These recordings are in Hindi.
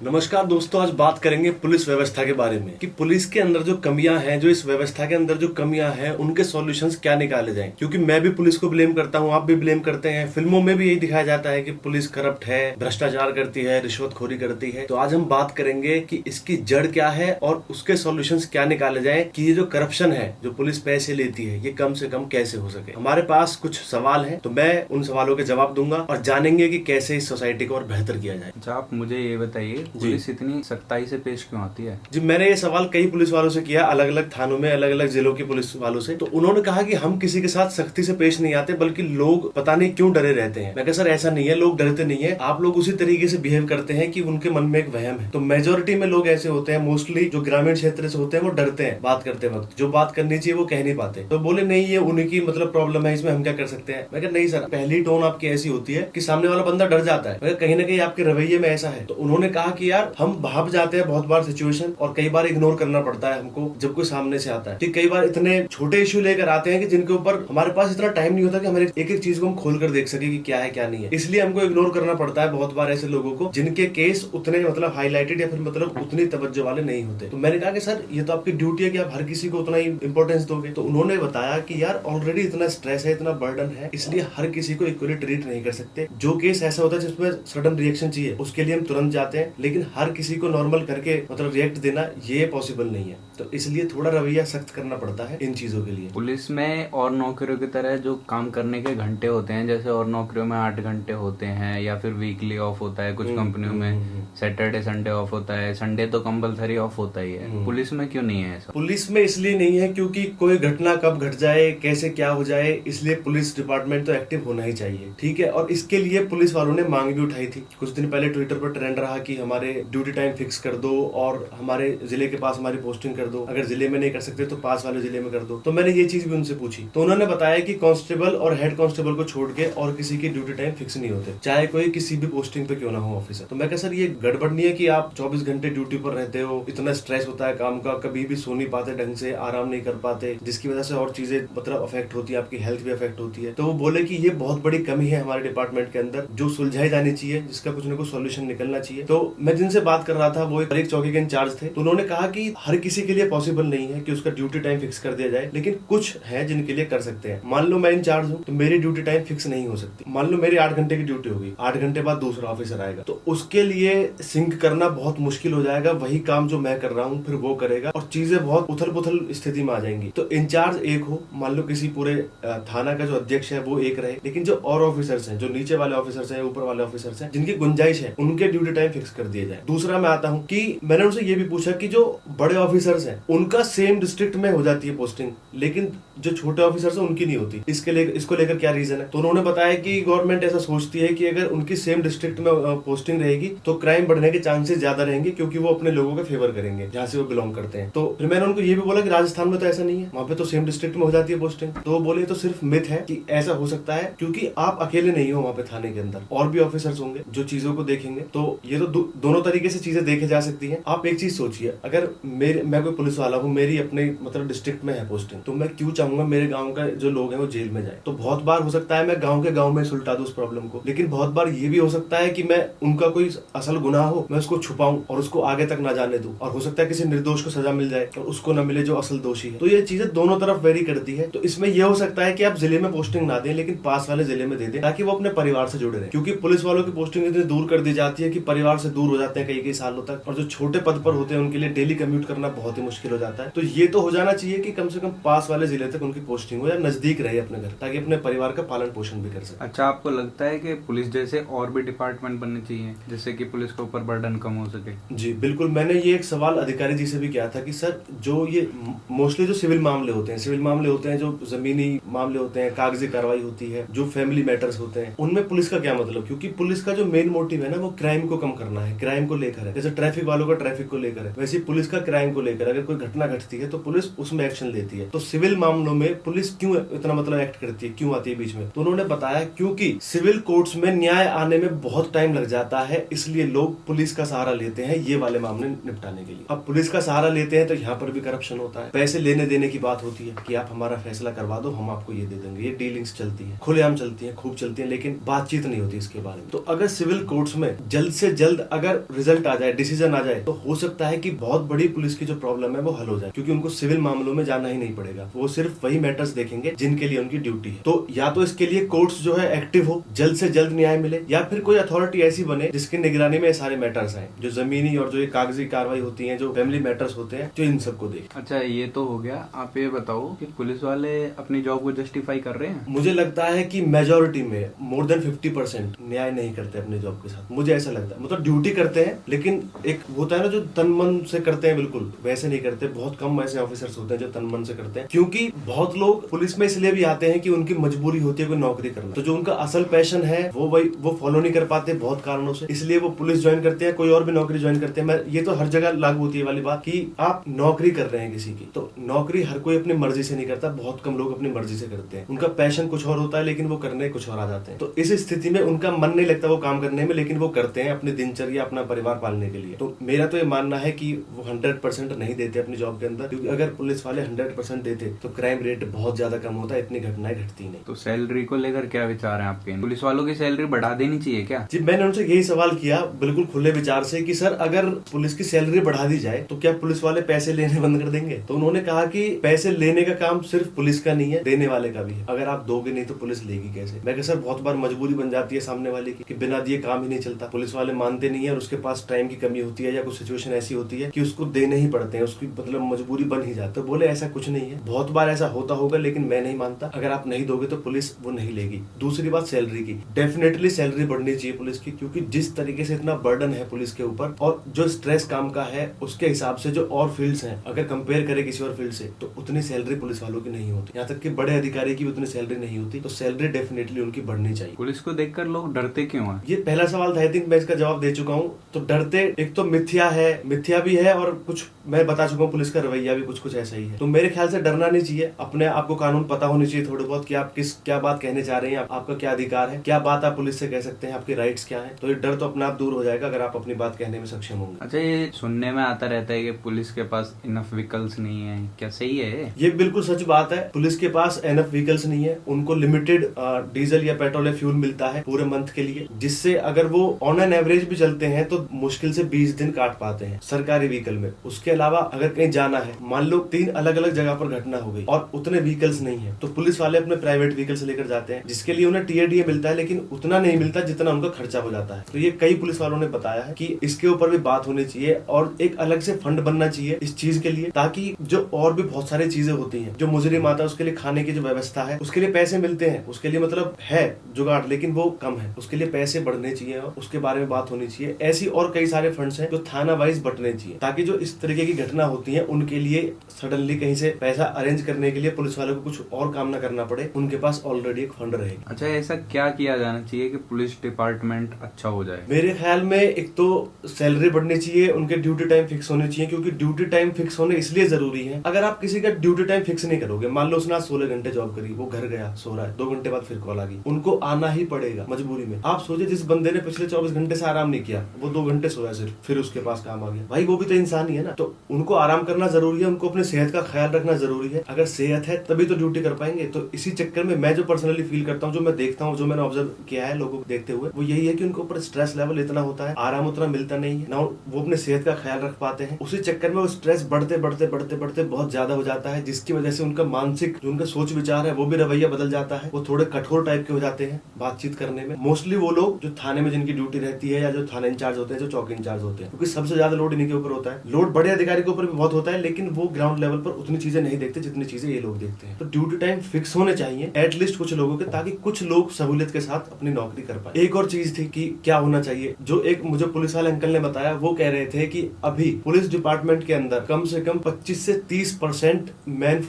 नमस्कार दोस्तों, आज बात करेंगे पुलिस व्यवस्था के बारे में कि पुलिस के अंदर जो कमियां हैं, जो इस व्यवस्था के अंदर जो कमियां हैं, उनके सॉल्यूशंस क्या निकाले जाएं। क्योंकि मैं भी पुलिस को ब्लेम करता हूं, आप भी ब्लेम करते हैं। फिल्मों में भी यही दिखाया जाता है कि पुलिस करप्ट है, भ्रष्टाचार करती है, रिश्वतखोरी करती है। तो आज हम बात करेंगे कि इसकी जड़ क्या है और उसके सॉल्यूशंस क्या निकाले जाए कि ये जो करप्शन है, जो पुलिस पैसे लेती है, ये कम से कम कैसे हो सके। हमारे पास कुछ सवाल है, तो मैं उन सवालों के जवाब दूंगा और जानेंगे कि कैसे इस सोसाइटी को और बेहतर किया जाए। अच्छा, आप मुझे ये बताइए, पुलिस इतनी सख्ताई से पेश क्यों आती है? जी, मैंने ये सवाल कई पुलिस वालों से किया, अलग अलग थानों में, अलग अलग जिलों के पुलिस वालों से। तो उन्होंने कहा कि हम किसी के साथ सख्ती से पेश नहीं आते, बल्कि लोग पता नहीं क्यों डरे रहते हैं। मैं कहा सर ऐसा नहीं है, लोग डरते नहीं है, आप लोग उसी तरीके से बिहेव करते हैं कि उनके मन में एक वहम है। तो मेजोरिटी में लोग ऐसे होते हैं, मोस्टली जो ग्रामीण क्षेत्र से होते हैं, वो डरते हैं बात करते वक्त, जो बात करनी चाहिए वो कह नहीं पाते। तो बोले नहीं, ये उनकी मतलब प्रॉब्लम है, इसमें हम क्या कर सकते हैं। मैं कहा नहीं सर, पहली टोन आपकी ऐसी होती है कि सामने वाला बंदा डर जाता है। मैं कहीं ना कहीं आपके रवैये में ऐसा है। तो उन्होंने कहा कि यार हम भाप जाते हैं बहुत बार सिचुएशन, और कई बार इग्नोर करना पड़ता है हमको जब कोई सामने से आता है। कि कई बार इतने छोटे इश्यू लेकर आते हैं कि जिनके ऊपर हमारे पास इतना टाइम नहीं होता कि हमारे एक एक चीज को हम खोल कर देख सके कि क्या है क्या नहीं है। इसलिए हमको इग्नोर करना पड़ता है बहुत बार ऐसे लोगों को जिनके केस उतने मतलब हाईलाइटेड या फिर मतलब उतनी तवज्जो वाले नहीं होते। तो मैंने कहा कि सर ये तो आपकी ड्यूटी है कि आप हर किसी को उतना ही इंपॉर्टेंस दोगे। तो उन्होंने बताया कि यार ऑलरेडी इतना स्ट्रेस है, इतना बर्डन है, इसलिए हर किसी को इक्वली ट्रीट नहीं कर सकते। जो केस ऐसा होता है जिसमें सडन रिएक्शन चाहिए, उसके लिए हम तुरंत जाते हैं, लेकिन हर किसी को नॉर्मल करके मतलब रिएक्ट देना ये पॉसिबल नहीं है। तो इसलिए थोड़ा रवैया सख्त करना पड़ता है इन चीजों के लिए। पुलिस में और नौकरियों की तरह जो काम करने के घंटे होते हैं, जैसे और नौकरियों में 8 घंटे होते हैं या फिर वीकली ऑफ होता है, कुछ कंपनियों में सैटरडे संडे ऑफ होता है, संडे तो कंपलसरी ऑफ होता ही है। पुलिस में क्यों नहीं है ऐसा? पुलिस में इसलिए नहीं है क्योंकि कोई घटना कब घट जाए, कैसे क्या हो जाए, इसलिए पुलिस डिपार्टमेंट तो एक्टिव होना ही चाहिए, ठीक है। और इसके लिए पुलिस वालों ने मांग भी उठाई थी। कुछ दिन पहले ट्विटर पर ट्रेंड रहा कि हमारे ड्यूटी टाइम फिक्स कर दो और हमारे जिले के पास हमारी पोस्टिंग कर दो, अगर जिले में नहीं कर सकते तो पास वाले जिले में कर दो। तो मैंने ये चीज भी उनसे पूछी, तो उन्होंने बताया कि कांस्टेबल और हेड कांस्टेबल को छोड़ के और किसी की ड्यूटी टाइम फिक्स नहीं होते, चाहे कोई किसी भी पोस्टिंग पे क्यों ना हो ऑफिसर। तो मैं कहा सर ये गड़बड़ नहीं है कि आप 24 घंटे ड्यूटी पर रहते हो, इतना स्ट्रेस होता है काम का, कभी भी सो नहीं पाते ढंग से, आराम नहीं कर पाते, जिसकी वजह से और चीजें मतलब अफेक्ट होती है, आपकी हेल्थ भी अफेक्ट होती है। तो वो बोले कि ये बहुत बड़ी कमी है हमारे डिपार्टमेंट के अंदर, जो सुलझाई जानी चाहिए, जिसका कुछ ना कुछ सोल्यूशन निकलना चाहिए। तो मैं जिनसे बात कर रहा था वो एक चौकी के इंचार्ज थे। तो उन्होंने कहा कि हर किसी के लिए पॉसिबल नहीं है कि उसका ड्यूटी टाइम फिक्स कर दिया जाए, लेकिन कुछ है जिनके लिए कर सकते हैं। मान लो मैं इंचार्ज हूँ तो मेरी ड्यूटी टाइम फिक्स नहीं हो सकती। मान लो मेरी 8 घंटे की ड्यूटी होगी, 8 घंटे बाद दूसरा ऑफिसर आएगा, तो उसके लिए सिंक करना बहुत मुश्किल हो जाएगा। वही काम जो मैं कर रहा हूँ फिर वो करेगा और चीजें बहुत उथल पुथल स्थिति में आ जाएंगी। तो इंचार्ज एक हो, मान लो किसी पूरे थाना का जो अध्यक्ष है वो एक रहे, लेकिन जो और ऑफिसर्स हैं, जो नीचे वाले ऑफिसर्स हैं, ऊपर वाले ऑफिसर्स हैं, जिनकी गुंजाइश है, उनके ड्यूटी टाइम फिक्स कर दिया जाए। दूसरा मैं आता हूँ कि मैंने उनसे ये भी पूछा कि जो बड़े ऑफिसर्स हैं उनका सेम डिस्ट्रिक्ट में हो जाती है पोस्टिंग, लेकिन जो छोटे ऑफिसर्स हैं उनकी नहीं होती। इसको लेकर क्या रीजन है? तो उन्होंने बताया कि गवर्नमेंट ऐसा सोचती है कि अगर उनकी सेम डिस्ट्रिक्ट में पोस्टिंग रहेगी तो क्राइम बढ़ने के चांसेस ज्यादा रहेंगे, क्योंकि वो अपने लोगों के फेवर करेंगे जहाँ से वो बिलोंग करते हैं। तो फिर मैंने उनको ये भी बोला कि राजस्थान में तो ऐसा नहीं है, वहाँ पे तो सेम डिस्ट्रिक्ट में हो जाती है पोस्टिंग। तो वो बोले तो सिर्फ मिथ है कि ऐसा हो सकता है, क्योंकि आप अकेले नहीं हो वहाँ पे थाने के अंदर, और भी ऑफिसर्स होंगे जो चीजों को देखेंगे। तो ये तो दोनों तरीके से चीजें देखे जा सकती है। आप एक चीज सोचिए, अगर मैं कोई पुलिस वाला हूँ, मेरी अपने मतलब डिस्ट्रिक्ट में है पोस्टिंग, तो मैं क्यों चाहूंगा मेरे गाँव का जो लोग हैं वो जेल में जाए। तो बहुत बार हो सकता है मैं गाँव के गाँव में सुलटा दूं उस प्रॉब्लम को, लेकिन बहुत बार ये भी हो सकता है कि मैं उनका कोई असल गुनाह हो, मैं उसको छुपाऊं और उसको आगे तक ना जाने दूं, और हो सकता है किसी निर्दोष को सजा मिल जाए और उसको ना मिले जो असल दोषी है। तो ये चीजें दोनों तरफ वेरी करती है। तो इसमें यह हो सकता है कि आप जिले में पोस्टिंग ना दें, लेकिन पास वाले जिले में दे दें, ताकि वो अपने परिवार से जुड़े रहे। क्योंकि पुलिस वालों की पोस्टिंग इतनी दूर कर दी जाती है कि परिवार से दूर हो जाते हैं कई कई सालों तक, और जो छोटे पद पर होते हैं उनके लिए डेली कम्यूट करना बहुत ही मुश्किल हो जाता है। तो ये तो हो जाना चाहिए कि कम से कम पास वाले जिले तक उनकी पोस्टिंग हो या नजदीक रहे अपने घर, ताकि अपने परिवार का पालन पोषण भी कर सके। अच्छा, आपको लगता है कि पुलिस जैसे और भी डिपार्टमेंट बनने चाहिए जिससे कि पुलिस के ऊपर बर्डन कम हो सके? जी बिल्कुल, मैंने ये एक सवाल अधिकारी जी से भी किया था कि सर जो ये मोस्टली जो सिविल मामले होते हैं, जो जमीनी मामले होते हैं, कागजी कार्रवाई होती है, जो फैमिली मैटर्स होते हैं, उनमें पुलिस का क्या मतलब? क्योंकि पुलिस का जो मेन मोटिव है ना, वो क्राइम को कम करना है, क्राइम को लेकर है। जैसे ट्रैफिक वालों का ट्रैफिक को लेकर है, वैसे पुलिस का क्राइम को लेकर, अगर कोई घटना घटती है तो पुलिस उसमें एक्शन लेती है। तो सिविल मामलों में पुलिस क्यों इतना मतलब एक्ट करती है, क्यों आती है बीच में? तो उन्होंने बताया क्योंकि सिविल कोर्ट्स में न्याय आने में बहुत टाइम लग जाता है, इसलिए लोग पुलिस का सहारा लेते हैं ये वाले मामले निपटाने के लिए। अब पुलिस का सहारा लेते हैं तो यहाँ पर भी करप्शन होता है, पैसे लेने देने की बात होती है कि आप हमारा फैसला करवा दो, हम आपको ये दे देंगे। ये डीलिंग्स चलती है, खुलेआम चलती है, खूब चलती है, लेकिन बातचीत नहीं होती इसके बारे में। तो अगर सिविल कोर्ट्स में जल्द से जल्द अगर अगर रिजल्ट आ जाए, डिसीजन आ जाए, तो हो सकता है कि बहुत बड़ी पुलिस की जो प्रॉब्लम है वो हल हो जाए, क्योंकि उनको सिविल मामलों में जाना ही नहीं पड़ेगा। वो सिर्फ वही मैटर्स देखेंगे जिनके लिए उनकी ड्यूटी है। तो या तो इसके लिए कोर्ट्स जो है एक्टिव हो, जल्द से जल्द न्याय मिले, या फिर कोई अथॉरिटी ऐसी बने जिसकी निगरानी में ये सारे मैटर्स आए, जो जमीनी और जो ये कागजी कार्रवाई होती है, जो फैमिली मैटर्स होते हैं, जो इन सबको देखे। अच्छा, ये तो हो गया। आप ये बताओ कि पुलिस वाले अपनी जॉब को जस्टिफाई कर रहे हैं? मुझे लगता है कि मेजोरिटी में मोर देन 50% न्याय नहीं करते अपने जॉब के साथ। मुझे ऐसा लगता है, मतलब ड्यूटी करते हैं, लेकिन एक होता है ना जो तन मन से करते हैं, बिल्कुल वैसे नहीं करते। बहुत कम ऐसे ऑफिसर्स होते हैं जो तन मन से करते हैं, क्योंकि बहुत लोग पुलिस में इसलिए भी आते हैं कि उनकी मजबूरी होती है कोई नौकरी करना, तो जो उनका असल पैशन है वो फॉलो नहीं कर पाते बहुत कारणों से, इसलिए वो पुलिस ज्वाइन करते हैं, कोई और भी नौकरी ज्वाइन करते हैं। मैं ये तो हर जगह लागू होती है वाली बात कि आप नौकरी कर रहे हैं किसी की, तो नौकरी हर कोई अपनी मर्जी से नहीं करता, बहुत कम लोग अपनी मर्जी से करते हैं। उनका पैशन कुछ और होता है, लेकिन वो करने कुछ और आ जाते हैं। तो इस स्थिति में उनका मन नहीं लगता वो काम करने में, लेकिन वो करते हैं अपनी दिनचर्या, अपना परिवार पालने के लिए। तो मेरा तो ये मानना है कि वो 100% नहीं देते अपनी जॉब के अंदर, क्योंकि अगर पुलिस वाले 100% देते तो क्राइम रेट बहुत ज्यादा कम होता है, इतनी घटनाएं घटती नहीं। तो सैलरी को लेकर क्या विचार है आपके? पुलिस वालों की सैलरी बढ़ा देनी चाहिए क्या? जी, मैंने उनसे यही सवाल किया बिल्कुल खुले विचार से कि सर, अगर पुलिस की सैलरी बढ़ा दी जाए तो क्या पुलिस वाले पैसे लेने बंद कर देंगे? तो उन्होंने कहा कि पैसे लेने का काम सिर्फ पुलिस का नहीं है, देने वाले का भी है। अगर आप दोगे नहीं तो पुलिस लेगी कैसे? मैं कहा सर, बहुत बार मजबूरी बन जाती है सामने वाले की कि बिना दिए काम ही नहीं चलता, पुलिस वाले मानते नहीं है और उसके पास टाइम की कमी होती है या कुछ सिचुएशन ऐसी होती है कि उसको देने ही पड़ते हैं, उसकी मतलब मजबूरी बन ही जाती है। तो बोले ऐसा कुछ नहीं है, बहुत बार ऐसा होता होगा, लेकिन मैं नहीं मानता। अगर आप नहीं दोगे तो पुलिस वो नहीं लेगी। दूसरी बात सैलरी की, डेफिनेटली सैलरी बढ़नी चाहिए पुलिस की, क्योंकि जिस तरीके से इतना बर्डन है पुलिस के ऊपर और जो स्ट्रेस काम का है, उसके हिसाब से जो और फील्ड्स हैं, अगर कंपेयर करें किसी और फील्ड से, तो उतनी सैलरी पुलिस वालों की नहीं होती। यहाँ तक कि बड़े अधिकारी की भी उतनी सैलरी नहीं होती। तो सैलरी डेफिनेटली उनकी बढ़नी चाहिए। पुलिस को देखकर लोग डरते क्यों हैं? ये पहला सवाल था, आई थिंक मैं इसका जवाब दे चुका हूँ। तो डरते, एक तो मिथ्या भी है, और कुछ मैं बता चुका हूँ, पुलिस का रवैया भी कुछ ऐसा ही है। तो मेरे ख्याल से डरना नहीं चाहिए। अपने आपको कानून पता होनी चाहिए थोड़े बहुत कि आप क्या बात कहने जा रहे हैं, आपका क्या अधिकार है, क्या बात आप पुलिस से कह सकते हैं, आपके राइट्स क्या है। तो ये डर तो अपने आप दूर हो जाएगा अगर आप अपनी बात कहने में सक्षम होंगे। अच्छा, ये सुनने में आता रहता है कि पुलिस के पास इनफ व्हीकल्स नहीं है, क्या सही है? ये बिल्कुल सच बात है। पुलिस के पास एनफ व्हीकल्स नहीं है, उनको लिमिटेड डीजल या पेट्रोल या फ्यूल मिलता है पूरे मंथ के लिए, जिससे अगर वो ऑन एन एवरेज भी चलते हैं तो मुश्किल से 20 दिन काट पाते हैं सरकारी व्हीकल में। उसके अलावा अगर कहीं जाना है, मान लो 3 अलग अलग जगह पर घटना हो गई और उतने व्हीकल्स नहीं है, तो पुलिस वाले अपने प्राइवेट व्हीकल्स लेकर जाते हैं, जिसके लिए उन्हें टीएडीए मिलता है, लेकिन उतना नहीं मिलता जितना उनका खर्चा हो जाता है। तो ये कई पुलिस वालों ने बताया है कि इसके ऊपर भी बात होनी चाहिए और एक अलग से फंड बनना चाहिए इस चीज के लिए, ताकि जो और भी बहुत सारी चीजें होती हैं, जो मुजरिम आता है उसके लिए खाने की जो व्यवस्था है, उसके लिए पैसे मिलते हैं, उसके लिए मतलब है जुगाड़, लेकिन वो कम है, उसके लिए पैसे बढ़ने चाहिए और उसके बारे में बात होनी चाहिए। ऐसी और कई सारे फंड्स हैं जो थाना वाइज बटने चाहिए, ताकि जो इस तरीके की घटना होती है उनके लिए सडनली कहीं से पैसा अरेंज करने के लिए पुलिस वालों को कुछ और काम न करना पड़े, उनके पास ऑलरेडी एक फंड रहेगा। अच्छा, ऐसा क्या किया जाना चाहिए कि पुलिस डिपार्टमेंट अच्छा हो जाए? मेरे ख्याल में एक तो सैलरी बढ़नी चाहिए, उनके ड्यूटी टाइम फिक्स होने चाहिए, क्योंकि ड्यूटी टाइम फिक्स होने इसलिए जरूरी है, अगर आप किसी का ड्यूटी टाइम फिक्स नहीं करोगे, मान लो उसने 16 घंटे जॉब करी, वो घर गया सो रहा है, 2 घंटे बाद फिर कॉल आ गई, उनको आना ही पड़ेगा मजबूरी में। आप सोचिए, जिस बंदे ने पिछले 24 घंटे से आराम नहीं किया, वो 2 घंटे सोया सिर्फ, फिर उसके पास काम आ गया, भाई वो भी तो इंसान ही है ना। तो उनको आराम करना जरूरी है, उनको अपनी सेहत का ख्याल रखना जरूरी है। अगर सेहत है तभी तो ड्यूटी कर पाएंगे। तो इसी चक्कर में मैं जो पर्सनली फील करता हूँ, जो मैं देखता हूँ, जो मैंने ऑब्जर्व किया है लोगों को देखते हुए, वो यही है कि उनके ऊपर स्ट्रेस लेवल इतना होता है, आराम उतना मिलता नहीं है ना, वो अपने सेहत का ख्याल रख पाते हैं। उसी चक्कर में वो स्ट्रेस बढ़ते बढ़ते बढ़ते बढ़ते बहुत ज्यादा हो जाता है, जिसकी वजह से उनका मानसिक जो उनका सोच विचार है वो भी रवैया बदल जाता है, वो थोड़े कठोर टाइप के हो जाते हैं बातचीत करने में। मोस्टली वो लोग जो थाने में जिनकी ड्यूटी रहती है, या जो थाना इंचार्ज होते हैं, जो चौकी इंचार्ज होते हैं, क्योंकि सबसे ज्यादा लोड इन्हीं के ऊपर होता है। लोड बड़े अधिकारी के ऊपर भी बहुत होता है, लेकिन वो ग्राउंड लेवल पर उतनी चीजें नहीं देखते जितनी चीजें ये लोग देखते हैं। तो ड्यूटी टाइम फिक्स होने चाहिए एटलीस्ट कुछ लोगों के, ताकि कुछ लोग सहूलियत के साथ अपनी नौकरी कर पाए। एक और चीज थी कि क्या होना चाहिए, जो एक मुझे पुलिस वाले अंकल ने बताया, वो कह रहे थे कि अभी पुलिस डिपार्टमेंट के अंदर कम से कम 25 से 30% मैन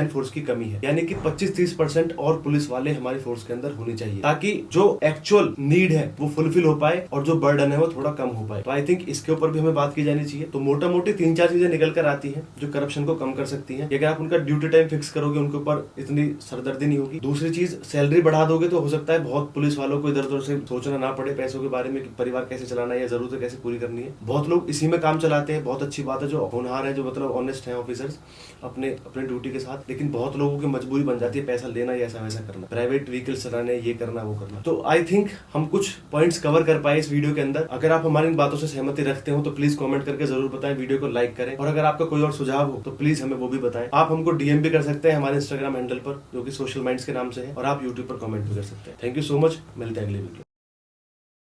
फोर्स की कमी है, यानी कि 25-30% और पुलिस वाले हमारी फोर्स के अंदर होनी चाहिए, ताकि जो एक्चुअल नीड है वो फुलफिल हो पाए और जो बर्डन है वो थोड़ा कम हो पाए। तो आई थिंक इसके ऊपर भी हमें बात की जानी चाहिए। तो मोटा मोटी 3-4 चीजें निकल कर आती हैं जो करप्शन को कम कर सकती हैं। अगर आप उनका ड्यूटी टाइम फिक्स करोगे, उनके ऊपर इतनी सरदर्दी नहीं होगी। दूसरी चीज, सैलरी बढ़ा दोगे तो हो सकता है बहुत पुलिस वालों को इधर उधर से सोचना ना पड़े पैसों के बारे में कि परिवार कैसे चलाना है या जरूरतें कैसे पूरी करनी है। बहुत लोग इसी में काम चलाते हैं, बहुत अच्छी बात है, जो होनहार है, जो मतलब ऑनेस्ट है ऑफिसर्स अपने ड्यूटी के साथ, लेकिन बहुत लोगों की मजबूरी बन जाती है पैसा लेना या ऐसा वैसा करना, प्राइवेट व्हीकल चलाने, ये करना वो करना। तो आई थिंक हम कुछ पॉइंट्स कवर कर पाए इस वीडियो के अंदर। अंदर। अगर आप हमारी इन बातों से सहमति रखते हो तो प्लीज कमेंट करके जरूर बताएं, वीडियो को लाइक करें, और अगर आपका कोई और सुझाव हो तो प्लीज हमें वो भी बताएं। आप हमको डीएम भी कर सकते हैं हमारे इंस्टाग्राम हैंडल पर, जो कि सोशल माइंड्स के नाम से है, और आप यूट्यूब पर कमेंट भी कर सकते हैं। थैंक यू सो मच, मिलते हैं अगले वीडियो।